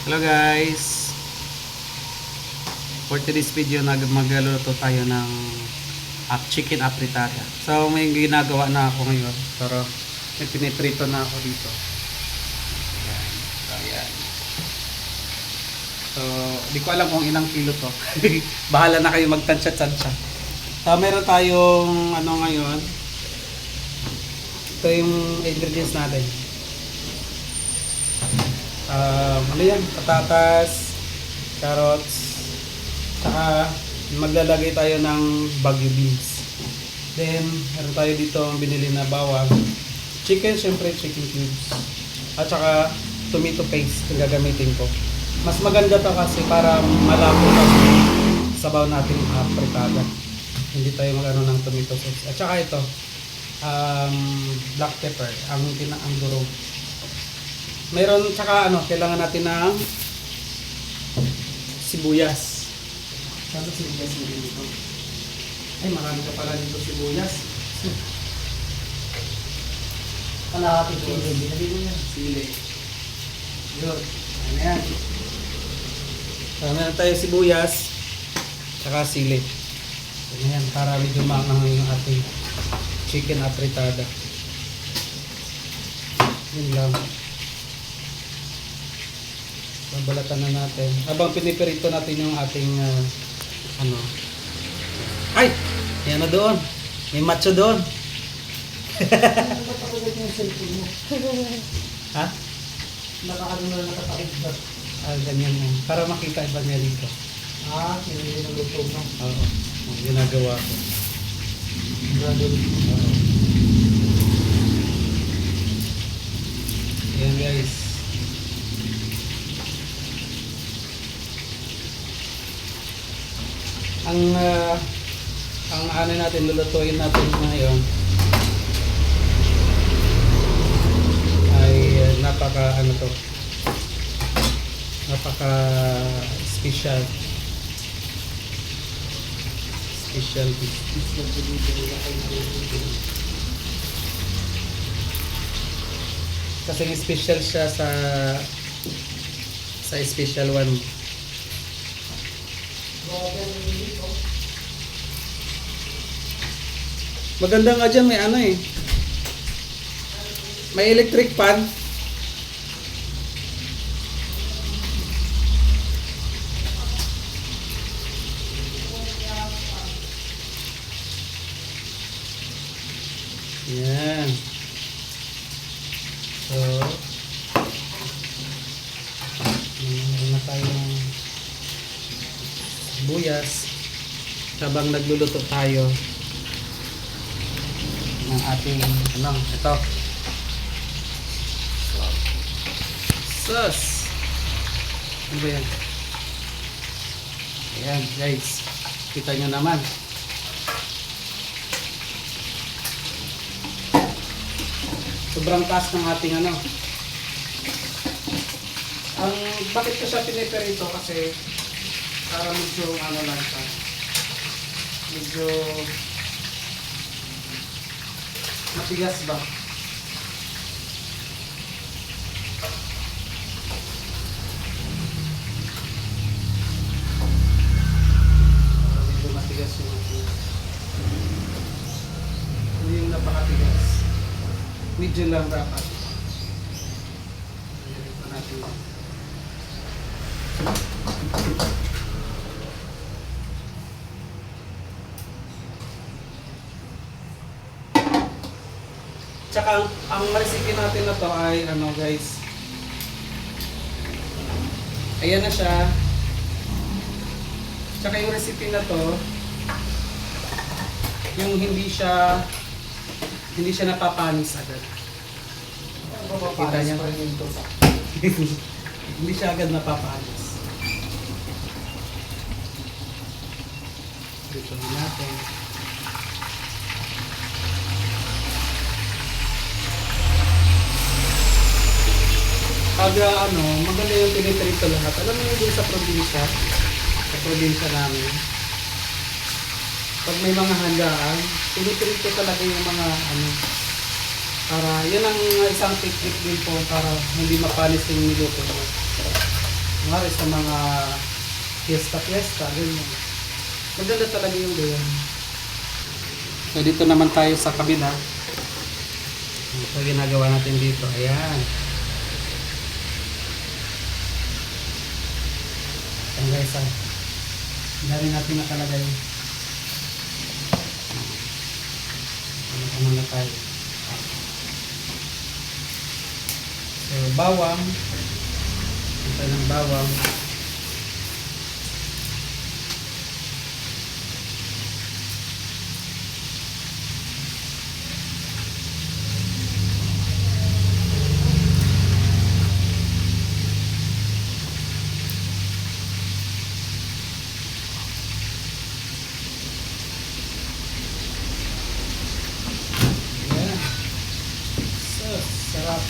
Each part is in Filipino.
Hello guys, for today's video magluluto tayo ng chicken apritada. So may ginagawa na ako ngayon, pero may piniprito na ako dito. Ayan. So, ayan. So di ko alam kung ilang kilo to. Bahala na kayo magtansya-tansya. So meron tayong ano ngayon, ito yung ingredients natin. Ano yan? Patatas, carrots, saka maglalagay tayo ng Baguio beans. Then, meron tayo dito ang binili na bawang. Chicken, syempre chicken cubes. At saka tomato paste yung gagamitin ko. Mas maganda to kasi para malabo lang sabaw natin apritada. Hindi tayo magano ng tomato sauce. At saka ito, black pepper, ang durog. Meron, tsaka ano, kailangan natin ng sibuyas. Saan sibuyas nila dito? Ay, marami ka pala dito sibuyas. Kalahati ko yun. Binali mo yan. Sili. Yun. Ano yan? So, meron tayo sibuyas, tsaka sili. Ano yan, para medyo maangang yung ating chicken apritada. Yun lang. Balatan na natin. Habang pinipirito natin yung ating ano. Ay! Yan na doon. May macho doon. Ha? Nakakano na nakatakip ba? Ganyan lang. Para makita iba niya dito. Hindi na luto mo. Oo. Ang ginagawa ko. Oo. Ayan guys. Ang ano natin, lulutuin natin ngayon ay napaka special kasi special siya sa special one. Maganda nga dyan, may ano eh. May electric fan. Yan. So, meron na tayong buyas. Habang nagluluto tayo ng ating ito sauce. Ano ba yan? Ayan guys, kita nyo naman. Sobrang taas ng ating ang bakit ko siya piniperito kasi para medyo lang siya, medyo matigas ba? Medyo matigas yung ating. Hindi yung napakatigas. Medyo lang dapat. Ito natin. Tsaka ang recipe natin na to ay guys. Ayan na siya. Tsaka yung recipe na to, yung hindi siya napapanis agad. Kita niya. Hindi siya agad napapanis. Dito natin. Pag maganda yung pinitrito lahat. Alam mo yun din sa probinsya namin. Pag may mga handaan, pinitrito talaga yung mga Para, yun ang isang technique din po para hindi mapanis yung niluto mo. Ngari sa mga fiesta, ganyan. Maganda talaga yung ganyan. So dito naman tayo sa kabila. Ito ginagawa natin dito. Ayan. Ayan guys, ang dami natin nakalagay. Ano na tayo. So bawang. Ito ng bawang. Ayan. So, sarap.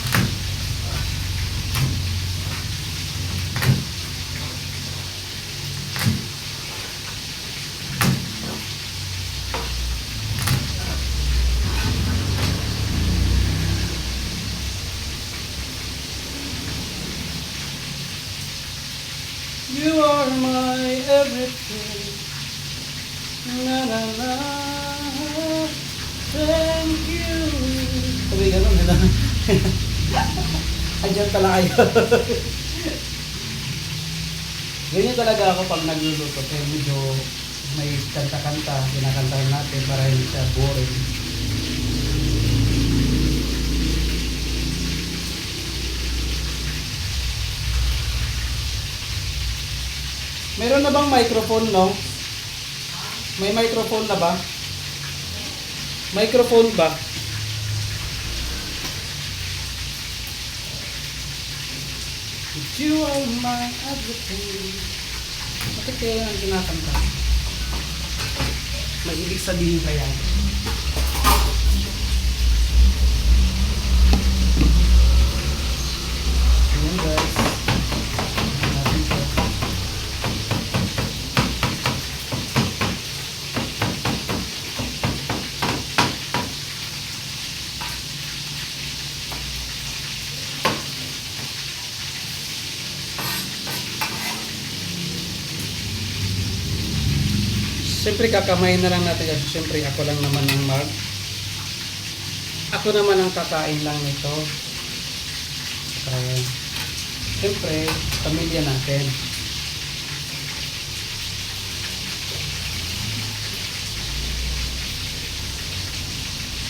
You are my everything. Na na na. Thank you. Sabi ganun, gano'n. Andiyan pala kayo. Ganyan talaga ako pag nagluluto. Kaya medyo may kanta-kanta. Kinakantahan natin para hindi siya boring. Meron na bang microphone, no? May microphone na ba? Microphone ba? You are my everything. Bakit kaya ang kinakanta? May ibig sabihin kaya? Ayan guys. Natin to. Siyempre kakamayin na lang natin kasi siyempre ako lang naman ako naman ang kakain lang nito. Siyempre pamilya natin.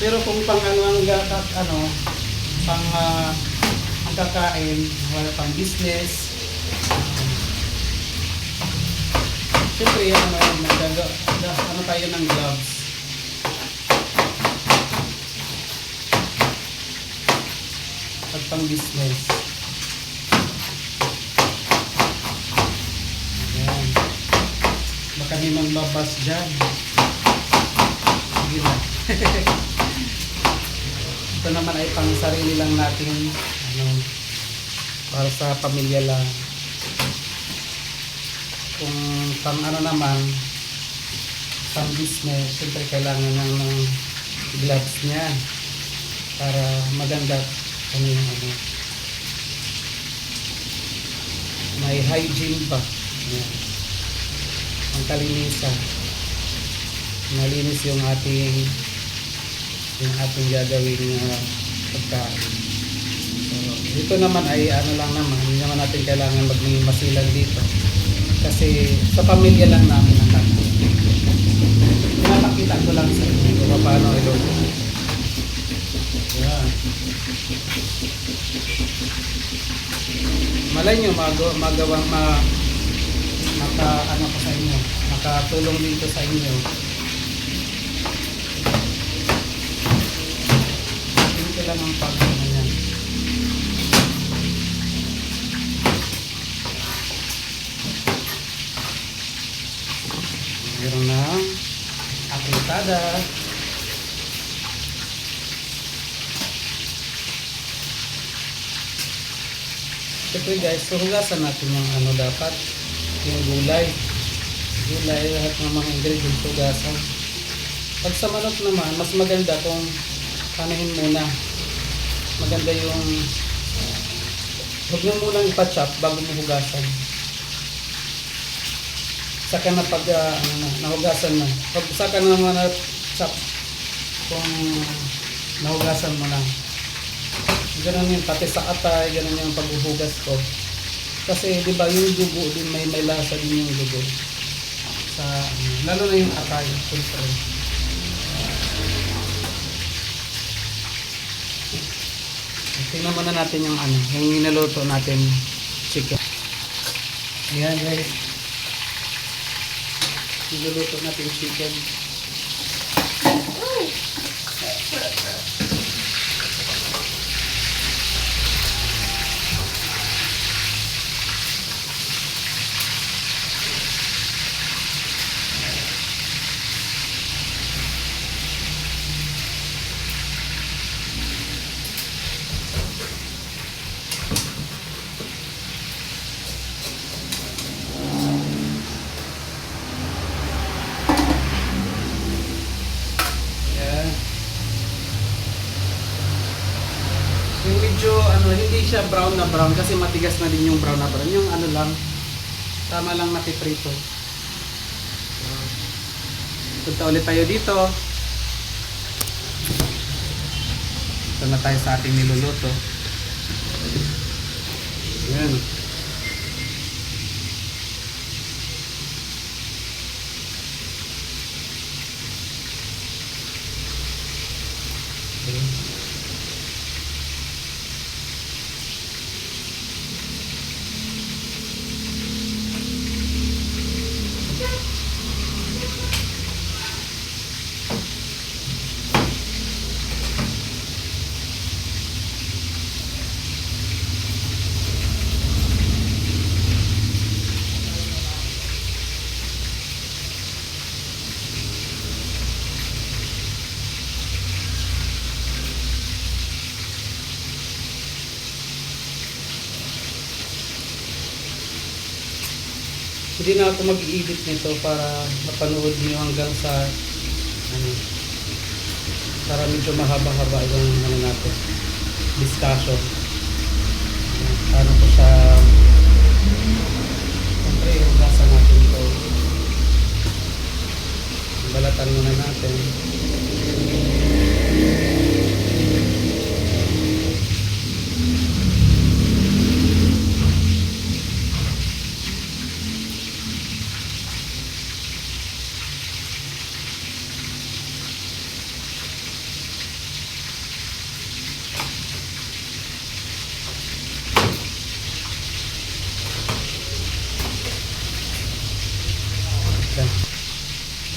Pero kung pang ang kakain, wala pang business. Siyempre, ano tayo ng gloves. Pag pang business. Ayan. Baka di magbabas dyan. Sige na. Ito naman ay pang sarili lang natin. Para sa pamilya lang. Kung pang naman, pang business, siyempre kailangan ng gloves niya para maganda may hygiene pa. Ayan. Ang kalinisan. Malinis yung ating gagawin na pagkain. So, ito naman ay lang naman, hindi naman natin kailangan maging masilan dito. Kasi sa pamilya lang namin ang kakain. Pinapakita ko lang sa inyo kung paano iluto. Ayan. Malay nyo, sa inyo. Makatulong dito sa inyo. Dito lang ang pag-anan. Meron na apritada. Siyempre guys, so hugasan natin yung dapat yung gulay lahat ng mga ingredients hugasan. Pag sa manok naman, mas maganda kung panahin muna. Maganda yung huwag mo munang ipa-chop bago mo hugasan. Saka na pag nahugasan na. Pag saka na naman na kung nahugasan mo na. Ganun yun, pati sa atay, ganun yung paghuhugas ko. Kasi di ba yung dugo din may lasa din yung dugo. Sa lalo na yung atay, siyempre. Tingnan muna natin yung yung niluto natin chicken. Ayan guys. Niluluto natin chicken. Yung medyo hindi siya brown na brown kasi matigas na din yung brown na brown. Yung lang, tama lang napiprito. Punta ulit tayo dito. Ito na tayo sa ating niluluto. Ayan. Hindi na ako mag-i-edit nito para mapanood niyo hanggang sa para medyo mahaba-haba yung natin discussion. Paano ko siya siyempre hugasan natin ito. Balatan muna natin.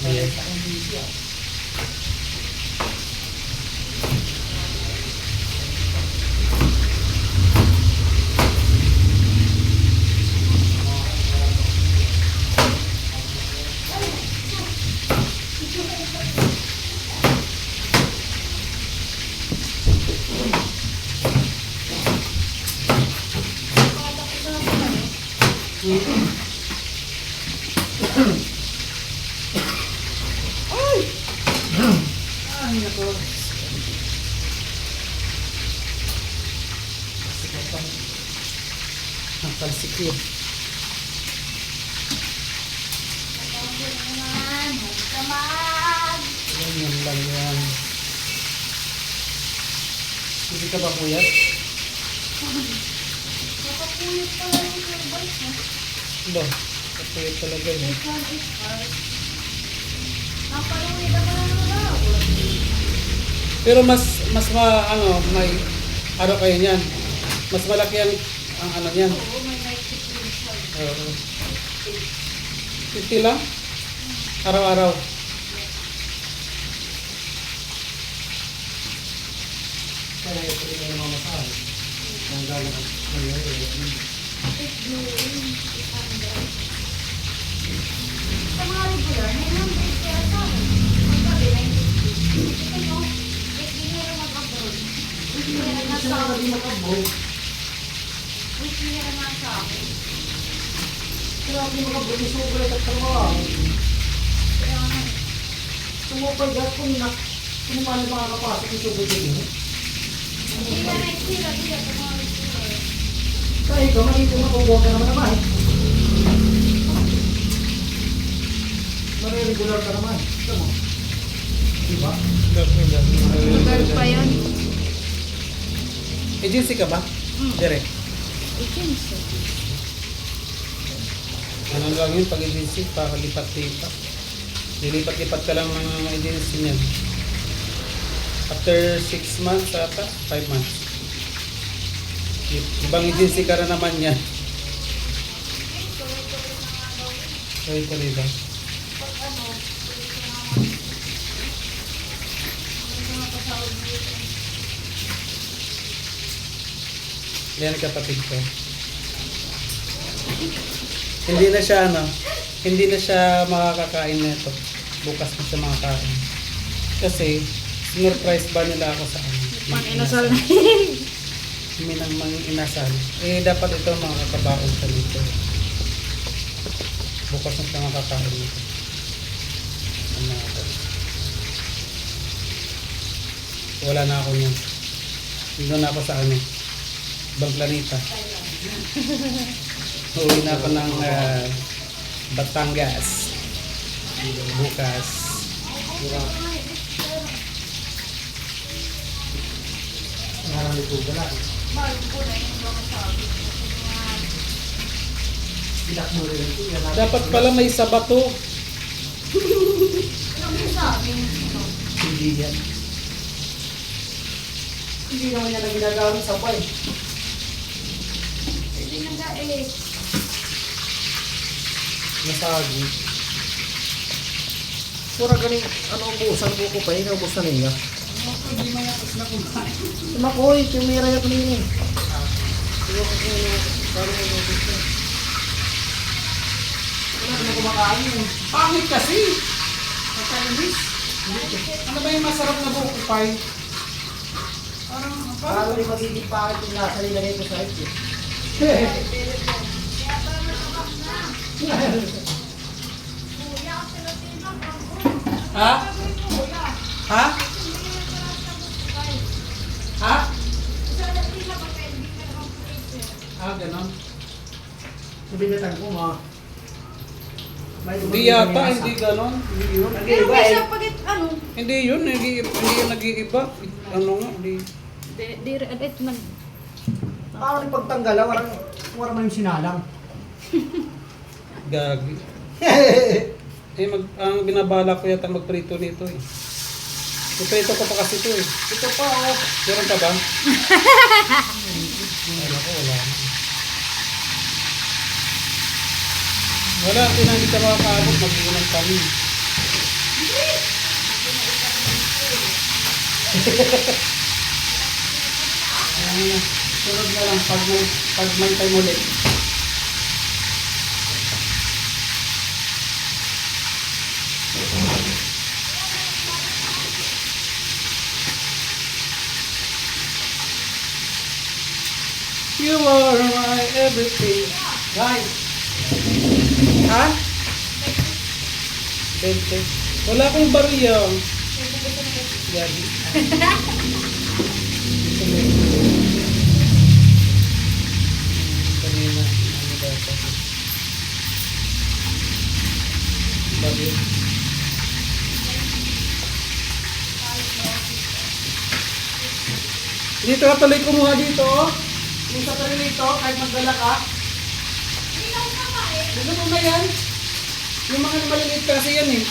Ayan. Ay, nako. Ang palsikip. Yan lang yan. Hindi ka ba puyat? Nakapuyot pala yung turbines, no? Ba, kapuyat talaga yun. Napaluwid ako na naman. Pero mas may kayo niyan. Mas malaki ang niyan. Oo, may night differential. Oo. 50 lang? Araw-araw. Kaya ito yung mga masahal. Ang galang at nangyari. It's blowing, it's under. Sa mga regular, 900 kaya sa akin. Ang gabi, 950. Ito no, it's bihira mag-abroad. It's bihira na sa akin. It's bihira na sa akin. Kaya hindi makabuli sobra at trabaho. Kaya nga, Sumupag at kung paano makakapasok yung sobra dito. hindi ka na-expira, hindi ka mga regular. Kaya ikaw, makikita makukuha ka naman naman. regular ka naman. Ito mo. Diba? Lugar pa yun. Agency ka ba? Direct. Agency. Ano lang yun pag agency, pakalipat-lipat. Lilipat-lipat ka lang ng agency niyan. After 6 months ata, 5 months. Ibang agency ka na naman yan. Sorry ko rin ba? Pag ano, pwede ko naman. Pwede ko napasahod dito. Yan kapatid ko. Hindi na siya hindi na siya makakakain nito. Bukas na siya makakain. Kasi, sinurprise ba nila ako sa ano? Pang-inasal na Minang inasal. Eh, dapat ito makakabaon sa nito. Bukas na siya makakain nito. Ano ako? Wala na ako niyan. Dito na ako sa ano? Ibang planeta. Uwi na ako ng Batangas. Bukas. Narang ito ka lang. Bago ko na yung mga sabi. Idak mo rin ito. Yan natin. Dapat pala may sabato. Ano yung sabi? Hindi yan. Hindi naman yan ang ginagamit sa bay. Hindi na eh. Nasagi. Pura ganing, ano ang buusan ko pa yun, ang buusan niya. Hindi mo yan na kumain. Makoy, tumira yung kanini. Siguro ko parang yung notice na. Wala ka na kumakain yun. Pangit kasi. Nakainis. Ano ba yung masarap na buko pie? Parang may magiging pakit yung nasa nila nito sa ito. Kaya pala natabak na. Kuya, kasi natin lang. Ha? Kuya. Ha? Hindi na sarap sa buhay. Ha? Isa natin lang ang hindi ka naman freezer. Ah, ganon. Nabinatan ko mga. Hindi yata, hindi ganon. Hindi yun. Pero may siya pag ano, Hindi yun, hindi yun nag-iiba. Ano nga, hindi. ito nag... Paano yung pagtanggal, wala man yung sinalang. Gagi. Eh, ang binabala ko yata magprito nito eh. Iprito ko pa kasi ito eh. Ito pa, oh. Meron pa ba? Wala ko, wala. Wala, hindi ka makakaabot, mag-iunang kami. Ano na, sunod na lang pag may time ulit. You are my everything. Guys, Ha? Bente. Wala akong bariya. Gagi. Kanina, ano ba ito? Bariya. Dito ka tuloy kumuha dito. Oh. Yung sa tuloy nito, kahit magdala ka. Gusto mo ba yan? Yung mga maliliit kasi yan eh.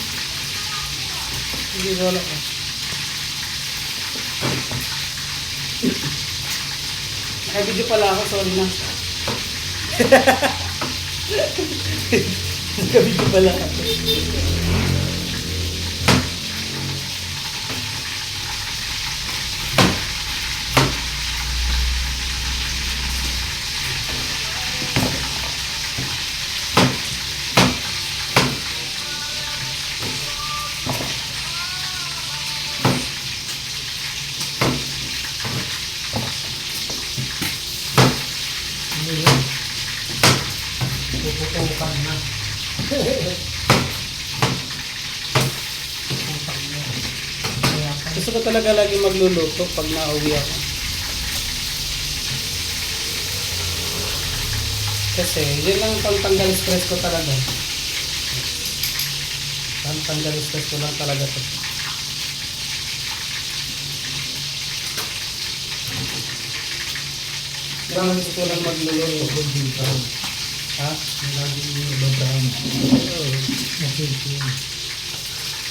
Hindi wala ko. Nakabidyo pala ako, sorry na. Nakabidyo pala ako. ano yun? Puputukan na. Puputukan na. Kaya pa. Gusto ko talaga lagi magluluto pag nauwi ako. Kasi yun ang pangtanggal stress ko talaga. Ang tanggalis ko lang talaga to. Kailangan gusto lang magluluto. Golden brown. Ha? Ang laging yung brown. Oo. Nasilkin.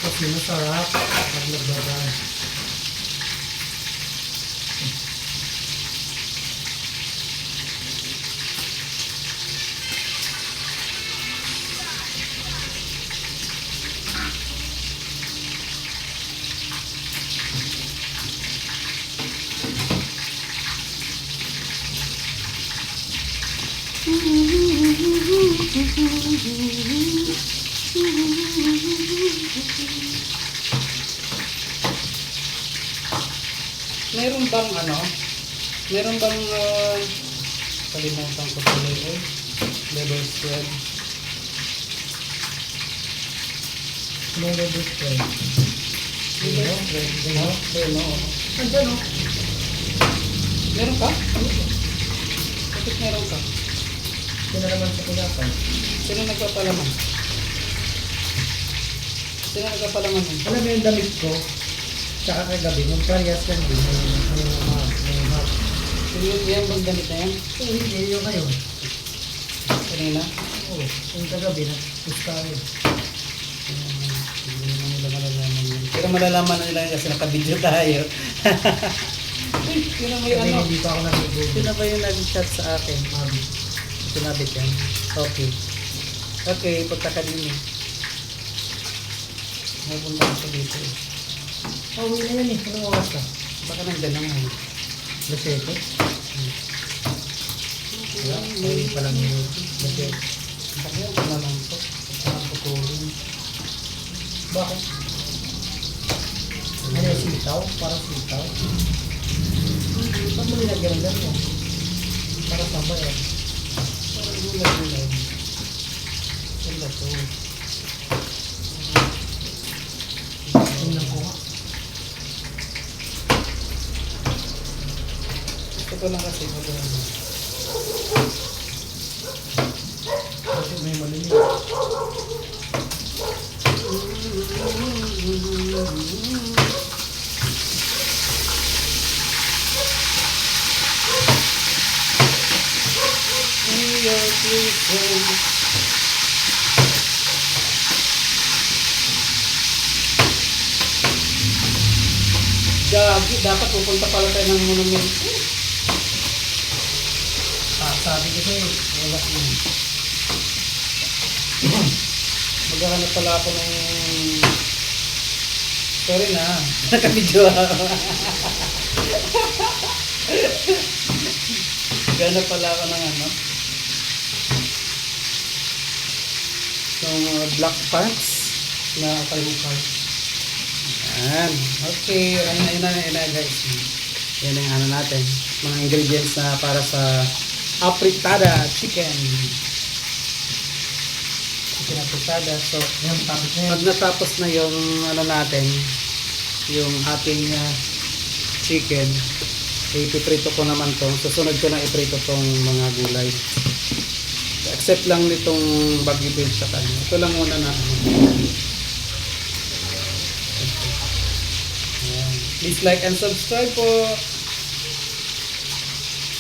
Kasi masarap pag nagbabrand. Meron bang ano? Meron bang kalimutan ko tuloy eh? Level 12. Anong level 12? Level 12. No? No. Andyan o. Meron ka? Bakit meron ka? Sino naman sa pinapay? Sino nagpapalaman? Sino nagpapalaman mo? Alam mo yung damit ko? Tsaka kagabi, mag-parehas lang din. May map. Yan bang gamit na yan? Oo, hindi. Yung ngayon. Kanina? Oo. Yung kagabi, nag-pustahin. Hindi naman nila malalaman yun. Pero malalaman na nila yun kasi naka-video tayo. Uy, yun ang may Kasi ano. hindi pa ako nag-google. Sino ba yung nag-chat sa akin? Mabi. Sinabit yan. Okay. Okay, punta ka din eh. Napunta ko sa dito eh. Oh, uwi na yan eh. Anong oras ka? Baka nandyan lang eh. Lasete? Wala. Uwi pa lang yung lasete. Baka yun, wala lang to. Parang putulin. Bakit? Ano yung sitaw? Parang sitaw? Saan mo nilagyan ng gano'n? Para saan ba yan? Parang gulay-gulay. Ganda to. Tingnan ko nga. Gusto ko lang kasi maganda. Kasi may malinis. Gagi, dapat pupunta pala tayo ng monument. Sabi ko sa'yo, wala yun. Maghahanap pala ako ng... Sorry na, nakabidyo ako. Maghahanap pala ako ng ano. Yung black pants na kalukal. Yan. Okay, yun na guys. Yan ang ano natin. Mga ingredients na para sa apritada chicken. Chicken apritada. So, Yan, tapos na yan. pag natapos na yung ano natin, yung ating chicken, ipiprito ko naman to. Susunod ko na iprito tong mga gulay. Except lang nitong bagyo beans sa kanya. Ito lang muna na ano. Ayan. Please like and subscribe po.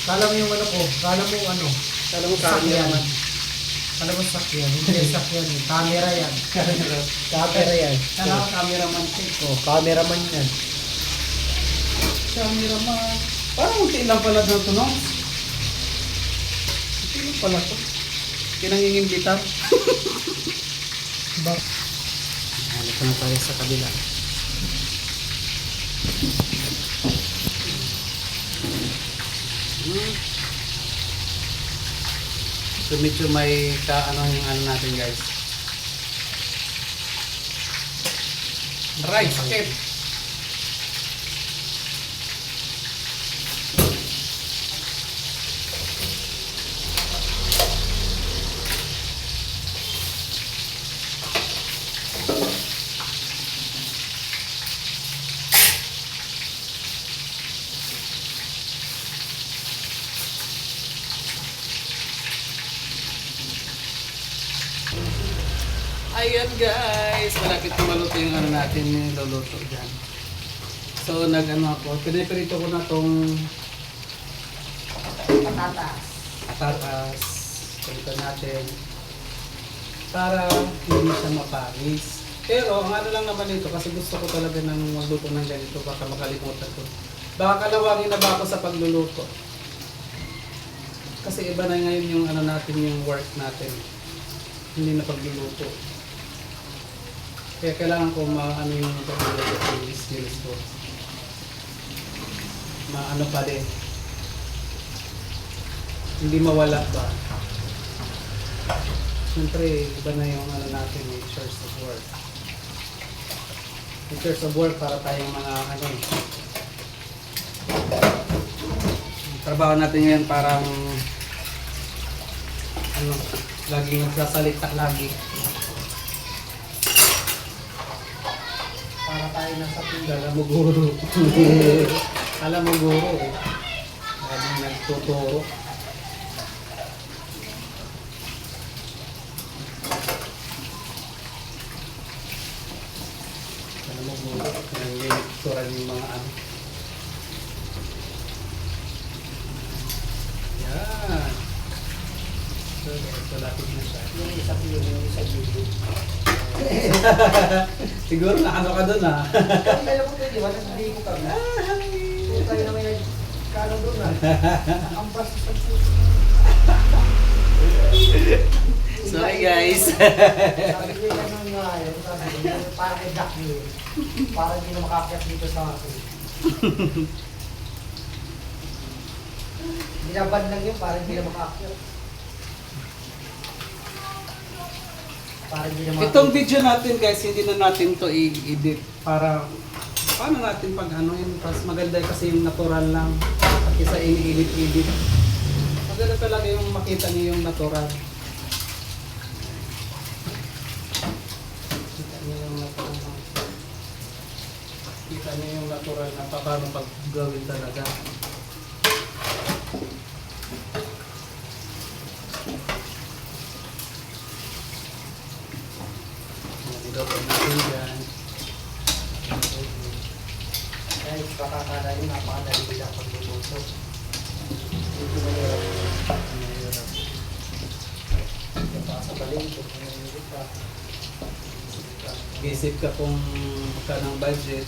Kala mo yung ano ko, kala mo ano, Kala mo camera sakyan. man. Kala mo sakyan, hindi sakyan, camera yan. Camera yan. Kala ko camera man. Oh, cameraman yan. Camera man. Parang unti lang pala na ito, no? Unti lang pala ito. Kinangingimbitan. Ba? Halit na tayo sa kabila. So medyo may ano yung ano natin guys. Right, sakit. Ayan guys, malapit na maluto yung ano natin, yung luluto dyan. So nag-ano ako, piniprito ko na tong Patatas. patatas. Prito natin. Para hindi siya mapanis. Pero ang ano lang naman ito, kasi gusto ko talaga ng magluto ng ganito, baka makalimutan ko. Baka kalawangin na ba ako sa pagluluto. Kasi iba na ngayon yung ano natin, yung work natin. Hindi na pagluluto. Kaya kailangan ko maano yung pagluluto ng skills ko. Maano pa din. Hindi mawala ba? Siyempre, iba na yung ano natin, natures of work. Natures of work para tayong mga ano. Ang trabaho natin ngayon parang ano, laging nagsasalita lagi. Para tayo nasa pila. Alam mo guro. Alam mo guro eh. Laging nagtuturo. Alam mo guro. Nagtuturan yung mga ano. Yan. So, lapit na siya. Yung isa pila, yung isa pila. Siguro na ano ka doon ah. Ang dala ko di ba? Nasabihin ko kami. Kung tayo na may nagkano doon ah. Ang bastos ng suso. Sorry guys. Sabi ko yung ano nga yun. Sabi ko, parang kay Jack yun. Parang hindi na makakyat dito sa akin. Binabad lang yun, parang hindi na makakyat. Parang hindi na makakyat. Itong video natin guys, hindi na natin to i-edit para paano natin pag ano yun, mas maganda kasi yung natural lang at isa ini-edit. Maganda talaga yung makita niyo yung natural. Kita niyo yung natural. Kita niyo yung natural na paano paggawin talaga. Gawin natin dyan. Guys, baka kala nyo napakadali bilang pagluluto. Hindi mahirap. Mahirap. Ito pa sa balingkot, nangyayari pa. Isip ka kung magkano ang budget.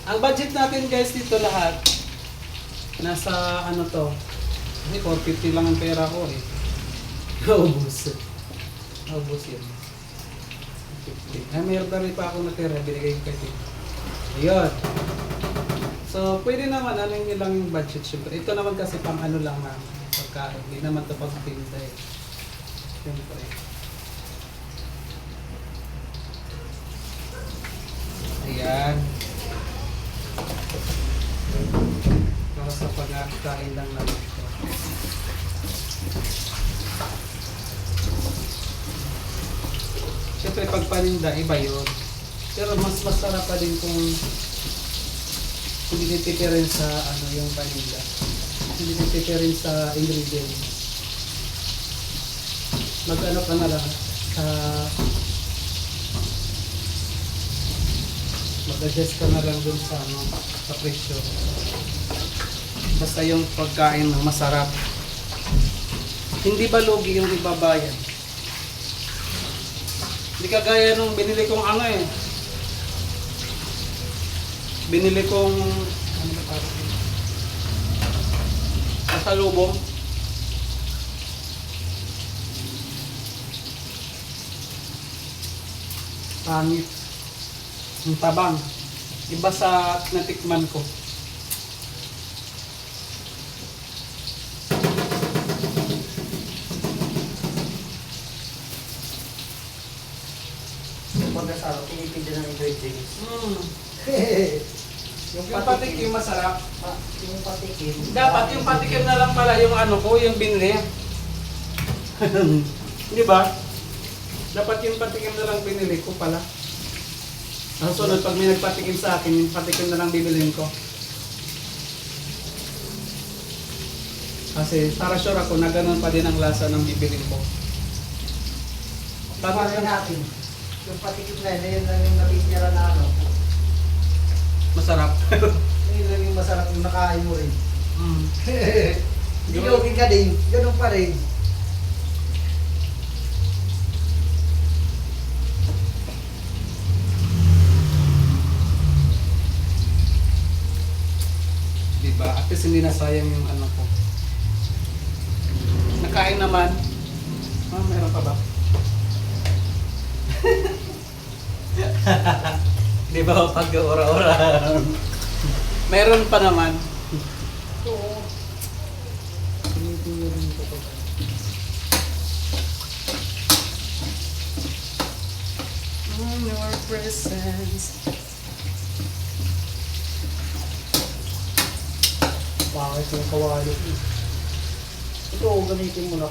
Ang budget natin guys dito lahat, nasa ano to, kasi 450 lang ang pera ko eh. Naubos. Naubos yun. 50. Ay, mayroon na rin pa akong natira, binigay ko kay Tito. Ayun. So, pwede naman, ano yun lang yung budget syempre. Ito naman kasi pang ano lang na pagkain. Hindi naman ito pagpinta eh. Syempre. Ayan. Para sa pagkain lang naman ito. Siyempre pag paninda, iba yun. Pero mas masarap pa din kung hindi nitipirin sa ano yung paninda. Hindi nitipirin sa ingredients. Mag-ano ka na lang sa mag-adjust ka na lang dun sa ano, sa presyo. Basta yung pagkain ng masarap. Hindi ba lugi yung ibabayad? Hindi kagaya nung binili kong ano eh. Binili kong ano ba tawag yun? Pasalubong. Pangit. Yung tabang. Iba sa natikman ko. Yung pagkasalo, pinipindi ng ingredients. Yung patikim masarap. Yung patikim. Dapat yung patikim na lang pala yung ano ko, yung binili. Di ba? Dapat yung patikim na lang binili ko pala. Ang sunod, pag may nagpatikim sa akin, yung patikim na lang bibilhin ko. Kasi para sure ako na ganun pa din ang lasa ng bibilin ko. Pagkain natin. Yung patikip na yun lang yung natitira na ano. Masarap. Yun lang yung masarap yung nakain mo rin. Mm. Hindi okay ka din, ganun pa rin. Diba? At least hindi nasayang yung ano ko. Nakain naman. Ah, meron pa ba? Di ba pag ora-ora? Meron pa naman. Oo. Tinitingnan rin ko to. Your presence. Bakit yung kawali? Ito, gamitin mo na.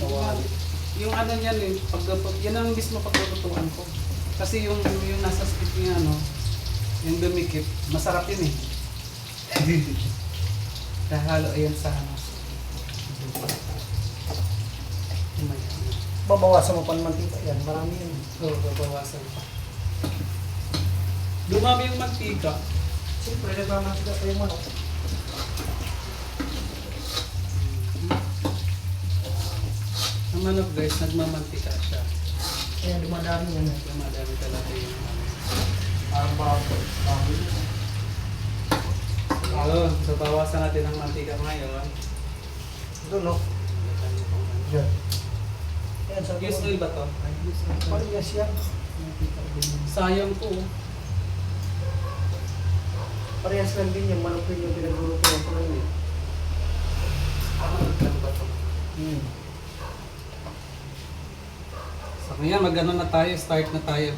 Kawali. Yung ano niyan eh, yan ang mismo paglutuan ko. Kasi yung nasa stick niya ano, yung dumikit, masarap yun eh. Nahalo ayan sa ano. Babawasan mo pa ng mantika yan, marami yan. Oo, babawasan pa. Dumami yung mantika. Siyempre, nagmamantika pa yung manok. Ang manok guys, nagmamantika siya. Kaya dumadami yan. Dumadami talaga yung ano. Parang bago. Oo, so bawasan natin ang mantika ngayon. Ito, no? Yan. Yan, sabi Use oil ba to? Parehas yan. Sayang po. Parehas lang din yung manok rin yung pinaguluto ko lang yun. Ano ba to? So ngayon, mag-ano na tayo, start na tayo.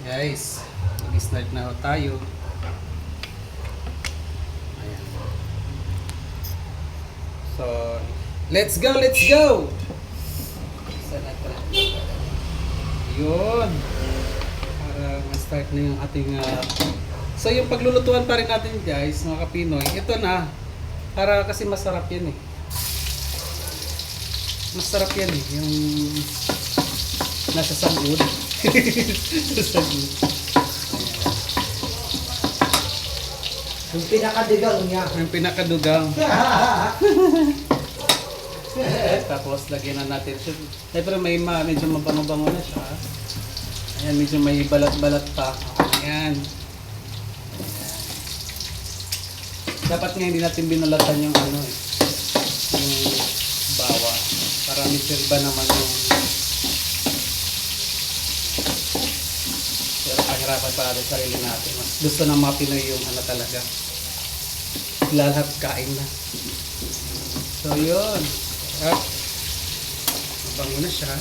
Guys, mag-start na tayo. Ayan. So, let's go, let's go! Sana yun. Para ma-start na yung ating... So yung paglulutuan pa rin natin guys, mga kapinoy, ito na. Para kasi masarap yan eh. Masarap yan eh, yung nasa sagud. Sa sagud. Yung pinakadigang niya. Yung pinakadugang. Tapos lagyan na natin. Siyempre may medyo mabango-bango na siya. Ayan, medyo may balat-balat pa. Ayan. Dapat nga hindi natin binulatan yung ano eh. Yung bawa. Para medyo iba naman yung... Pero pahirapan pa natin sarili natin. Mas gusto ng mga Pinoy yung ano talaga. Lahat kain na. So yun. Sarap. Mabango na siya.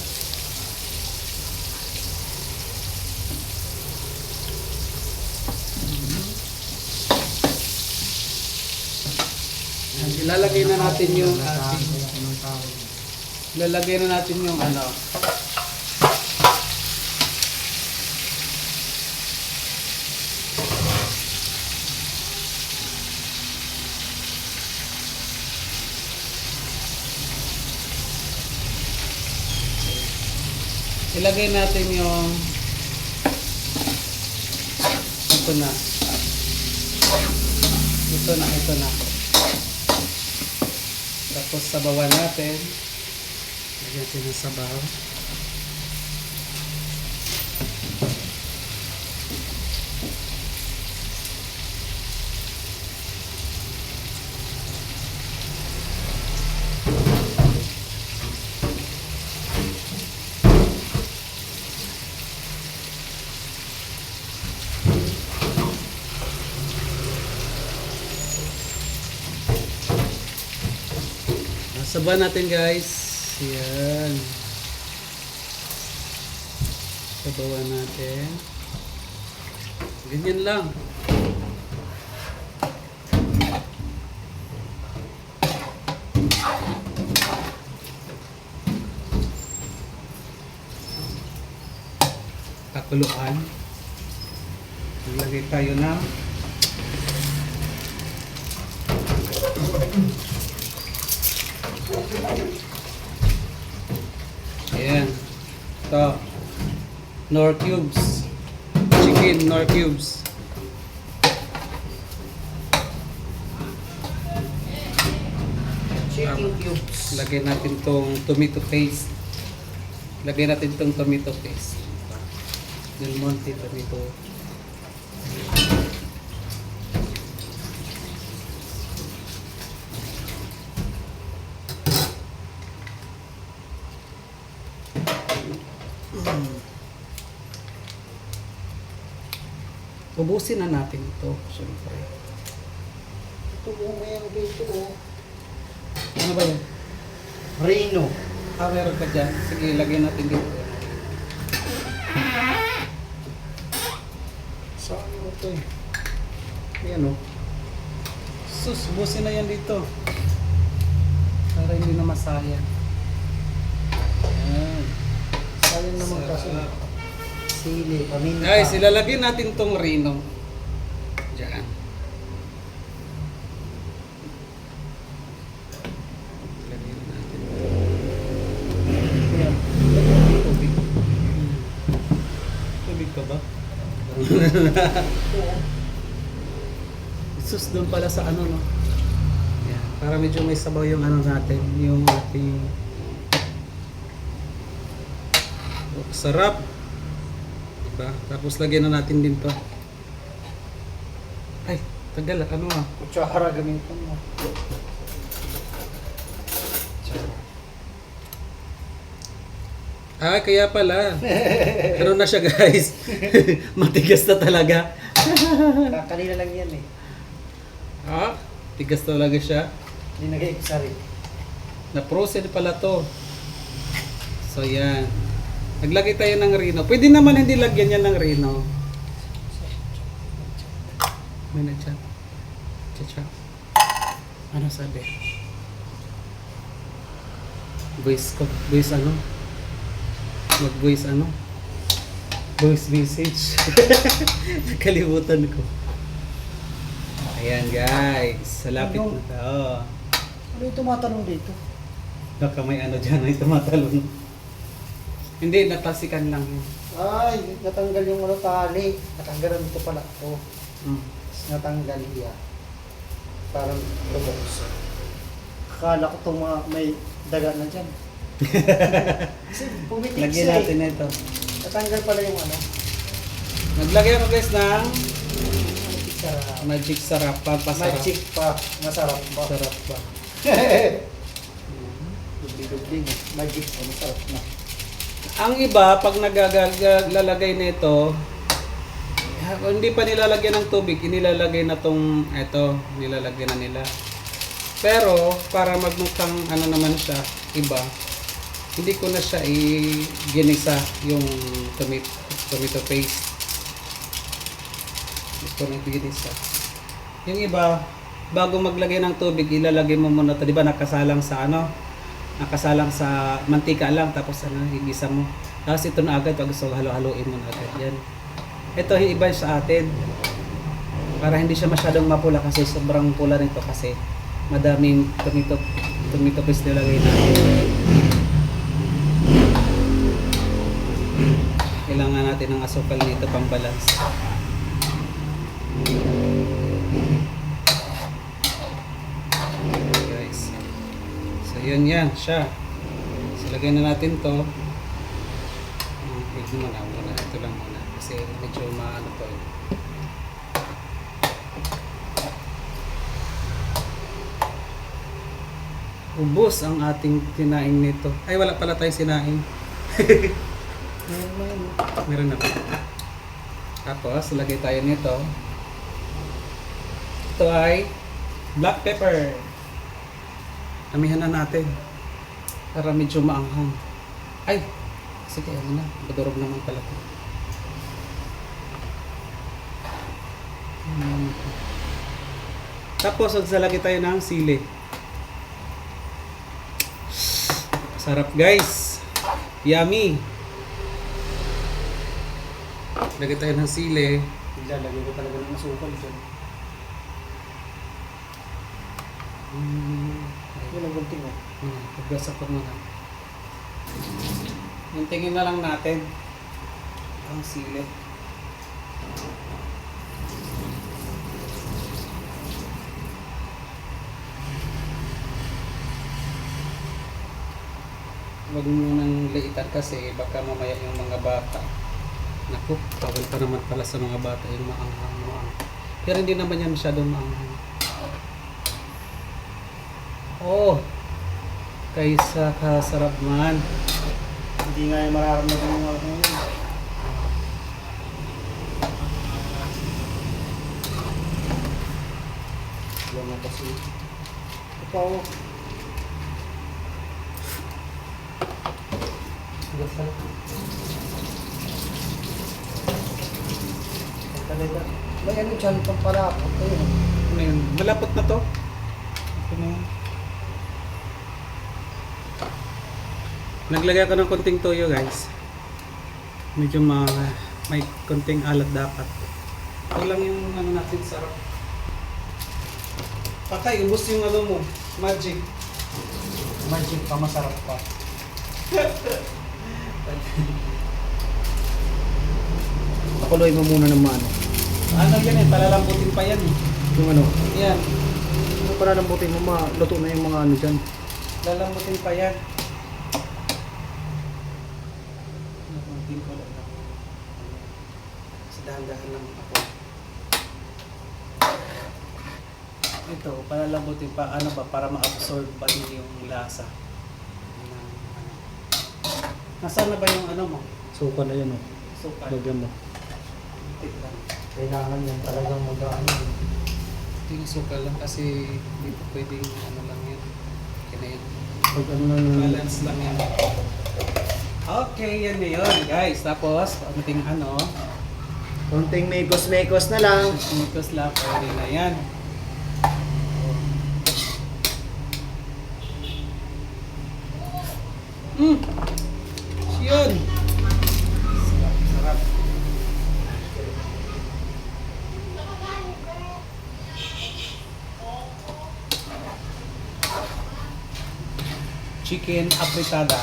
Ilalagay na natin yung ilalagay na natin yung ano. Ilagay natin yung ito na. Ito na. Tapos sabawan natin. Lagyan natin ng sabaw. Sabawan natin guys. Yan. Sabawan natin. Ganyan lang. Pakuluan. Maglagay tayo na ayan. Ito. Nor cubes. Chicken nor cubes. Chicken cubes. Lagyan natin tong tomato paste. Lagyan natin tong tomato paste. Del Monte tomato. Ubusin na natin ito, syempre. Ito po, mayroon dito oh. Ano ba yan? Reno. Meron pa dyan. Sige, lagyan natin dito. Saan mo ito eh? Ayan o. Sus, ubusin na yan dito. Para hindi na masayang. Ayan. Sayang naman kasi. Sili, paminta. Guys, ilalagyan natin tong Reno. Diyan. Lagyan natin. Ayan. Tubig. Tubig ka ba? Ito oh. Sus, doon pala sa ano, no? Yan. Para medyo may sabaw yung ano natin. Yung ating... Oh, sarap. Diba? Tapos lagyan na natin din to. Ay, tagal. Ano ah? Kutsara gamitin mo. Ah, kaya pala. Ano na siya guys? Matigas na talaga. Kanina lang yan eh. Ah, tigas talaga siya. Linagay ko sa rin. Na-process pala to. So yan. Naglagay tayo ng Reno. Pwede naman hindi lagyan yan ng Reno. May nag-chat. Chat. Ano sabi? Voice ko. Voice ano? Mag-voice ano? Voice message. Kalimutan ko. Ayan guys. Salapit na tayo. Ano yung tumatanong dito? Baka may ano dyan ay tumatalon. Hindi, natasikan lang yun. Ay, natanggal yung ano tali. Natanggalan dito pala ito. Mm. Natanggal niya. Parang lubos. Akala ko itong mga may daga na dyan. Kasi pumitik Lagyan siya natin eh. ito. Natanggal pala yung ano. Naglagay ako guys ng Magic sarap. magic sarap. Pampasarap. Magic pa. Masarap pa. Sarap pa. Dubli-dubli nga. Magic pa. Masarap na. Ang iba, pag naglalagay nito, hindi pa nilalagyan ng tubig, inilalagay na tong, eto, nilalagyan na nila. Pero, para magmukhang ano naman siya, iba, hindi ko na siya i-ginisa yung tomato paste. Hindi ko na i-ginisa. Yung iba, bago maglagay ng tubig, ilalagay mo muna ito. Di ba nakasalang sa ano? Nakasalang sa mantika lang, tapos ano, igisa mo. Tapos ito na agad, pag gusto halo-haloin mo na agad. Yan. Ito yung iba sa atin. Para hindi siya masyadong mapula kasi sobrang pula nito kasi madaming tomato paste nilagay natin. Kailangan natin ng asukal nito pang balance. Guys. So yun yan siya. So lagyan na natin to. Wait muna. Ito lang muna. Kasi medyo maano to eh. Ubos ang ating sinaing nito. Ay, wala pala tayong sinaing. Meron na. Tapos, lagay tayo nito. Ito ay black pepper. Amihan na natin. Para medyo maanghang. Ay! Sige, ano na. Badurog naman pala ito. Tapos, magsalagay tayo ng sili. Sarap guys. Yummy. Lagay tayo ng sili. Ilalagay ko talaga ng asukal dyan. Yun ang gunting mo. Pagbasak ko muna. Tingin na lang natin. Ang sili. Huwag mo nang liitan kasi baka mamaya yung mga bata. Naku, bawal pa naman pala sa mga bata yung maanghang. Pero hindi naman yan masyadong maanghang. Oh, kaysa kasarap man. Hindi nga yung mararamdaman yung ano yun. Wala na kasi. Ito ako. Talaga. May ano dyan pang pala ako. Ayun. Ano yun? Malapot na to. Ito na yun. Naglagay ako ng konting toyo guys. Medyo may konting alat dapat. Ito lang yung ano natin sarap. Patay, ubos yung ano mo. Magic. Magic pa, masarap pa. Pakuloy mo muna ng mano. Ano yan eh, palalambutin pa yan eh. Yung ano, Yan, para lambutin mo, luto na yung mga ano dyan. lalambutin pa yan. Lalambutin ko lang. Kasi dahan-dahan lang ako. Ito, palalambutin pa, ano ba, para ma-absorb pa din yung lasa. Nasaan na ba yung ano mo? Suka na yan, oh. Suka. Lagyan mo. Tik lang. Kailangan yan talagang mag-ano. Ito yung suka lang kasi dito pwedeng ano lang yan. Kinayan. Pag ano na yung... Balance lang yan. Okay, yan na yun guys. Tapos, konting ano, Konting mekos-mekos na lang. snickers lang, pwede na yan. Yun! Sarap, sarap. Chicken apretada.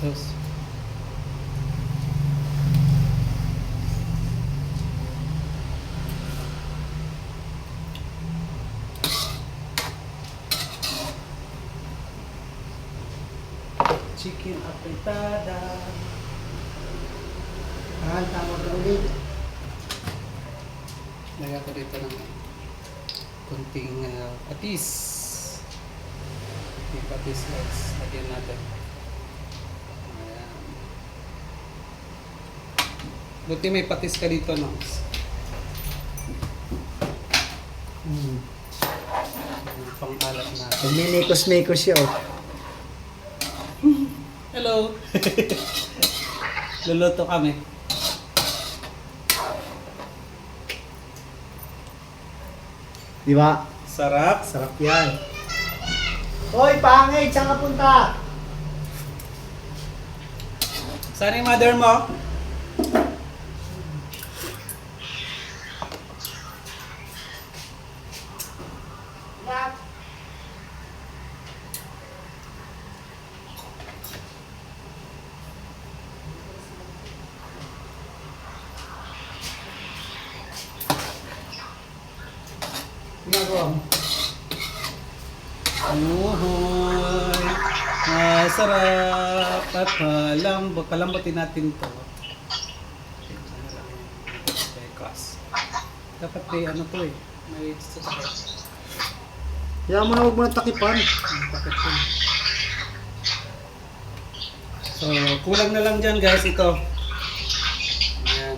Sauce. Chicken apretada. Tawag ka ulit. Lagyan ko dito ng kunting patis. Yung patis guys, lagyan natin. Ayan. Buti may patis ka dito, no? Yung pang-alat natin. Nagmimekos-mekos siya, oh. Hello! Luluto kami. Di ba? Sarap. Sarap yan. Hoy, pangit! Saan ka punta? Saan yung mother mo? Ginagawa mo? Uhoy! Masarap! At palambutin natin to. Bekas. Dapat may ano to eh. May sasakit. Kaya mo na huwag mo nang takipan. Bakit yun? So, kulang na lang dyan guys ito. Ayan.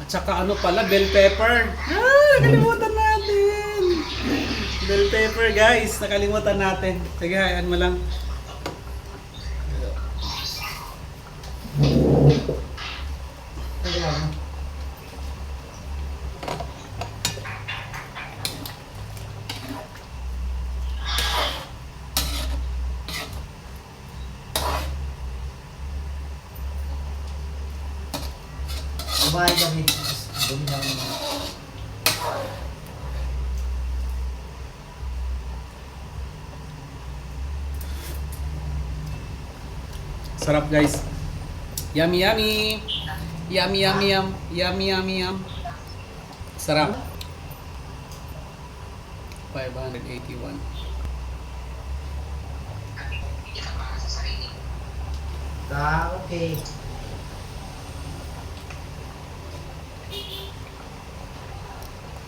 At saka ano pala, bell pepper. Nakalimutan natin. Bell pepper guys, nakalimutan natin. Sige, hayaan mo lang. Kumain kami. Dumi na sarap guys. Yummy, yummy. Yummy, yummy, yum. Yummy, yummy, yum. Sarap. 581. Okay.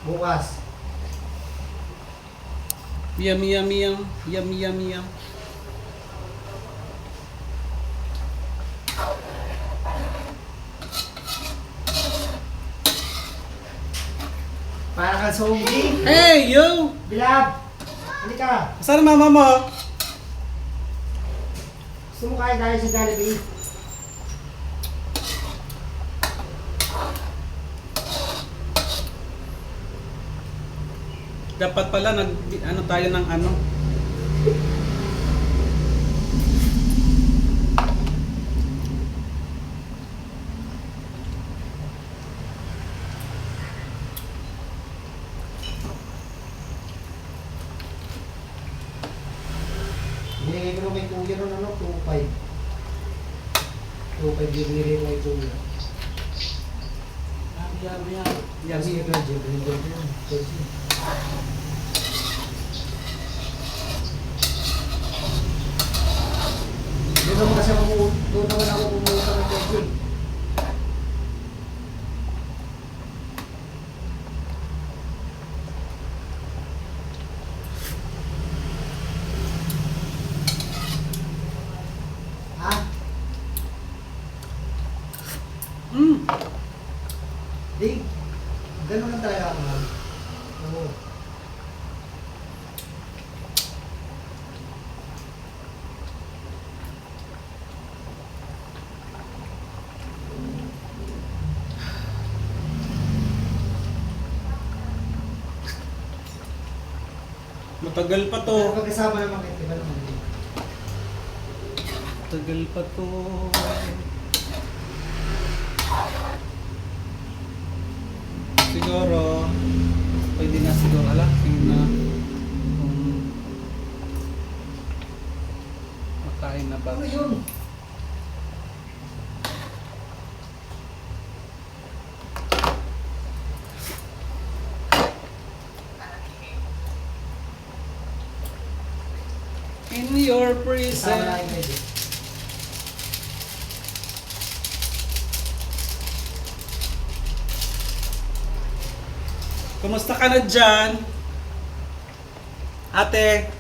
Bukas. Yummy, yummy, yum. Yummy, yummy, yum. Para kang zombie. Hey, yo! Bilab! Halika. Saan ang mama mo? Gusto mo kain tayo sa Jollibee? Dapat pala ano tayo ng ano. Binigay ko na kay Kuya nun, 2.5. 2.5 binigay ko kay Kuya. Yummy, yummy, yum. Kasi ito, binigay ko yun. Doon naman kasi ako kumuha ng Kuya. Ha? Di, ganun lang talaga ako. Oo. Matagal pa to. Pero pagkasama naman kayo, diba naman? Matagal pa to. Siguro, pwede na siguro. Ala, tingin na. Kung makain na ba? Ano yun? In your Kasama na presence. kayo medyo. Kumusta ka na dyan? Ate?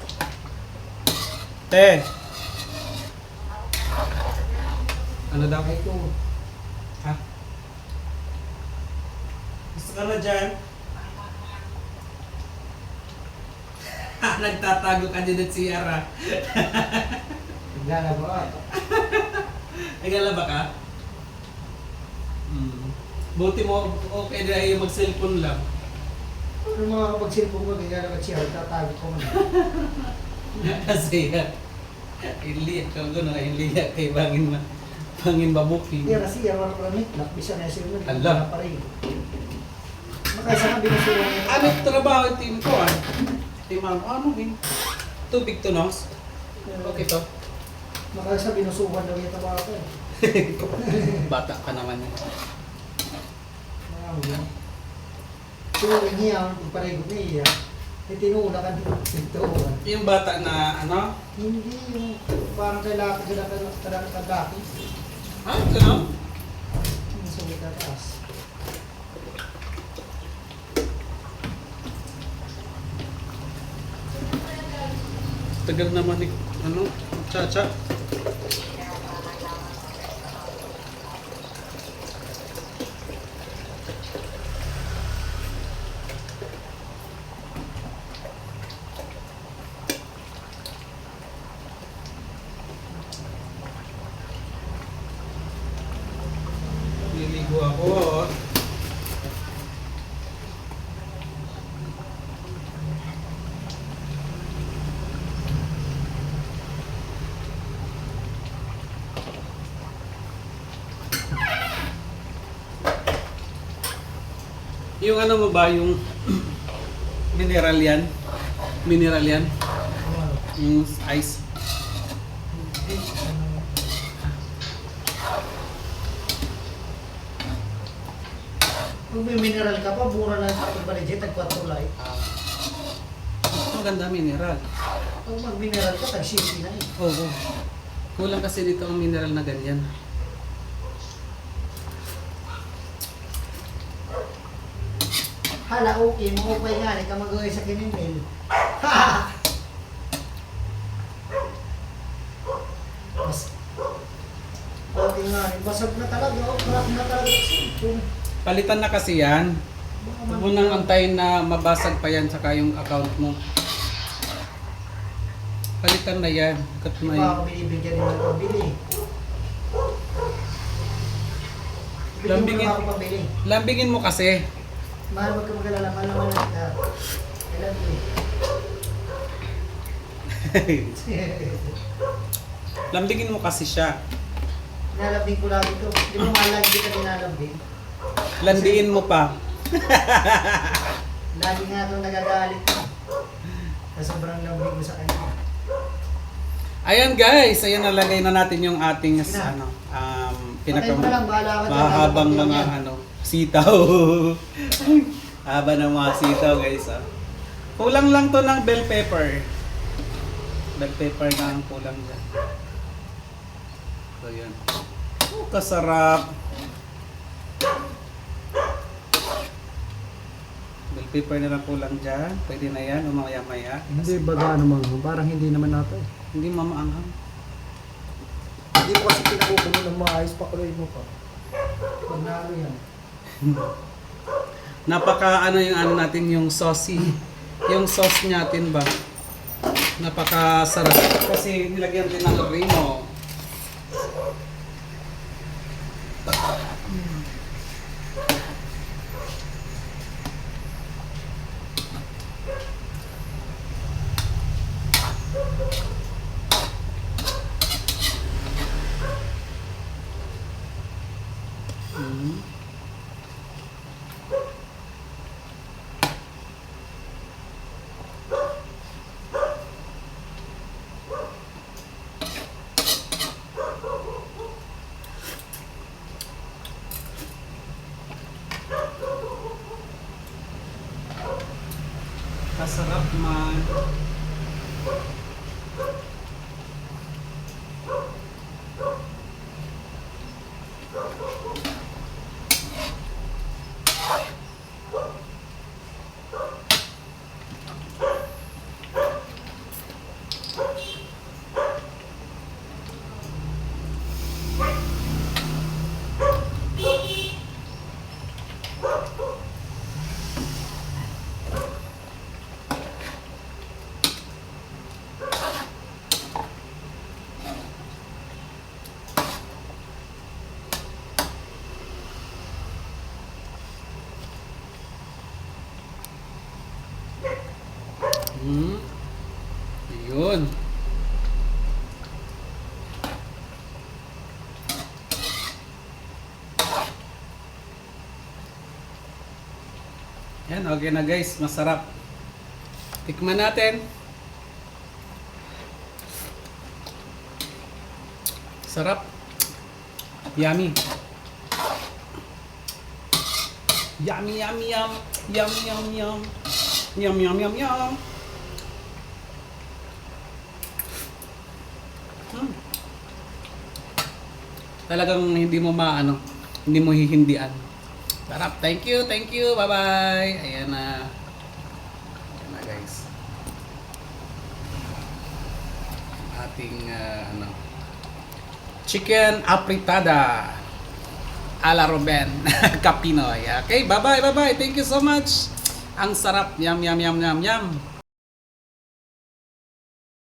Te? Ano daw? Ay ko. Ha? Gusto ka na dyan? Nagtatago ka din at si Yara. Naglalaba ka. Naglalaba ka? Buti mo, okay na yung mag-cellphone lang. Ano mga kapag-cellphone ko, naglalaba siya, tatago ko man. Kasi iliyak ka gano'n, iliyak kay bangin babuking. Hindi kasi yan, wala pala mitlak, bisa na siya nun. Alam. Pa rin. Makaisa ka binusuwan niya. Ano yung trabaho yung team ko ah? Team ano yun? Tubig to nos? Okay to? Makaisa binusuwan daw yung tawa ko. Bata ka naman yun. Mga so, niya, pagparegot niya, tinuna ka dito. Yung bata na ano? Hindi yung parang kailangan kadaki. Ah, gano'n? Yung sa may tataas. Tagal naman ni, ano, Chacha. Niligo ako. Yung ano mo ba, yung mineral yan? Mineral yan? Ano? Yung ice? Hindi, ano, Kung may mineral ka pa, mura lang sa ating baligit, tag-4 Maganda mineral. Pag mag-mineral ka, tag-60 na eh. Oo. Kulang kasi dito ang mineral na ganyan. Hala, okay, maupay nga, ka mag-uwi sa kininil. Ha! Mas, okay nga, basag na talaga, crack na talaga sa cellphone. Palitan na kasi yan. Huwag mo nang antayin na mabasag pa yan saka yung account mo. Palitan na yan. Kat may... Baka ako binibigyan din ng pabili. Lambingin. Bigyan mo ako pabili. Lambingin mo kasi. Mahal, wag ka mag-alala, mahal naman na kita. Kailan mo Lambingin mo kasi siya. Nilalambing ko lagi ito. Di mo mahal lagi kita nilalambing. Landiin mo pa. Lagi nga itong nagagalit. Sa sobrang lambing mo sa kanya. Ayan guys, ayan nalagay na natin yung ating Sina? ano, Patay mo na lang, bahala ka dyan. mahabang Lalo mga yan. ano, sitaw. Haba ng mga sitaw guys ah. Kulang lang to ng bell pepper. Bell pepper na ang kulang dyan. So yun. Oh, kasarap. Bell pepper na lang kulang dyan. Pwede na yan, umaya-maya. Hindi baga ano mang, parang hindi naman nato eh. Hindi mamaanghang. Hindi mo kasi pinakukulo ng maayos, pakuloy mo pa. Pag nalo yan. Napaka ano yung ano natin yung saucy. Yung sauce natin ba? Napaka sarap kasi nilagyan din ng remo. Mm. Kasarap man. Yun. Yan, okay na guys. Masarap. Tikman natin. Sarap. Yummy. Yummy, yummy, yum. Yum, yum, yum. Yum, yum, yum, yum. Talagang hindi mo maano, hindi mo hihindian. Sarap. Thank you, thank you. Bye-bye. Ayan na. Ayan na guys. Ating ano, chicken apritada a la Ruben Capinoy. Okay, bye-bye, bye-bye. Thank you so much. Ang sarap. Yum, yum, yum, yum, yum.